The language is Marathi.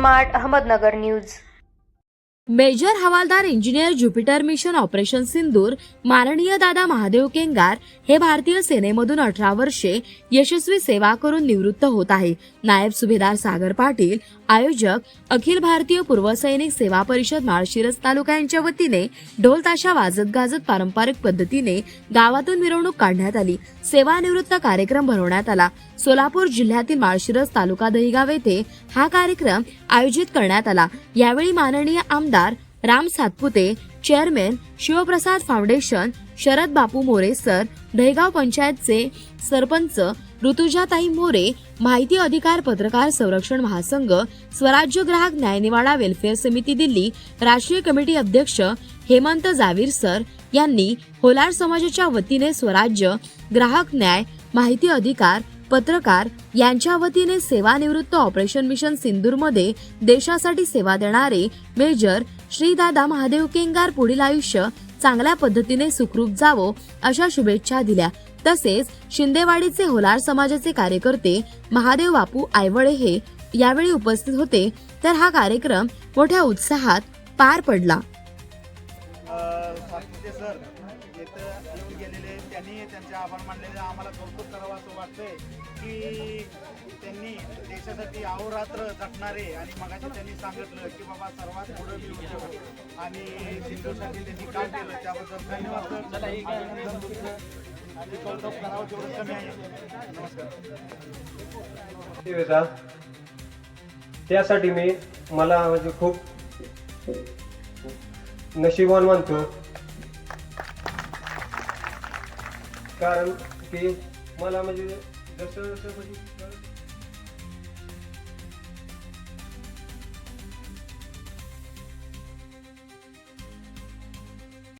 Smart Ahmednagar news. मेजर हवालदार इंजिनियर ज्युपिटर मिशन ऑपरेशन सिंदूर माननीय दादा महादेव केंगार हे भारतीय सेनेमधून 18 वर्षे यशस्वी सेवा करून निवृत्त होत आहे। नायब सुभेदार सागर पाटील, आयोजक अखिल भारतीय पूर्व सैनिक सेवा परिषद माळशिरस तालुका यांच्या वतीने ढोल ताशा वाजत गाजत पारंपरिक पद्धतीने गावातून मिरवणूक काढण्यात आली। सेवानिवृत्त कार्यक्रम भरवण्यात आला। सोलापूर जिल्ह्यातील माळशिरस तालुका दहिगाव येथे हा कार्यक्रम आयोजित करण्यात आला। यावेळी माननीय आमदार राम सातपुते, चेअरमॅन शिवप्रसाद फाउंडेशन शरद बापू मोरे सर, दहिगाव पंचायतचे सरपंच ऋतुजाताई मोरे, माहिती अधिकार पत्रकार संरक्षण महासंघ, स्वराज्य ग्राहक न्यायनिवाडा वेलफेअर समिती दिल्ली राष्ट्रीय कमिटी अध्यक्ष हेमंत जावीर सर यांनी होलार समाजाच्या वतीने स्वराज्य ग्राहक न्याय माहिती अधिकार पत्रकार यांच्या वतीने सेवानिवृत्त ऑपरेशन मिशन सिंदूर मध्ये देशासाठी सेवा देणारे मेजर श्री दादा महादेव केंगार पुढील आयुष्य चांगल्या पद्धतीने सुखरूप जावो अशा शुभेच्छा दिल्या। तसेच शिंदेवाडीचे होलार समाजाचे कार्यकर्ते महादेव बापू आयवळे हे यावेळी उपस्थित होते। तर हा कार्यक्रम मोठ्या उत्साहात पार पडला। सर इथं येऊन गेलेले त्यांनी त्यांचे आभार मानलेले आम्हाला कौतुक करावं असं वाटतंय की त्यांनी देशासाठी अहोरात्र झटणारे आणि मगाशी त्यांनी सांगितलं की बाबा सर्वात पुढे मी होऊ शकतो आणि सिंधूसाठी त्यांनी काम केलं त्याबद्दल धन्यवाद आणि कौतुक करावं तेवढं कमी आहे। नमस्कार। त्यासाठी मला म्हणजे खूप नशीबवान मानतो, कारण की मला म्हणजे जसं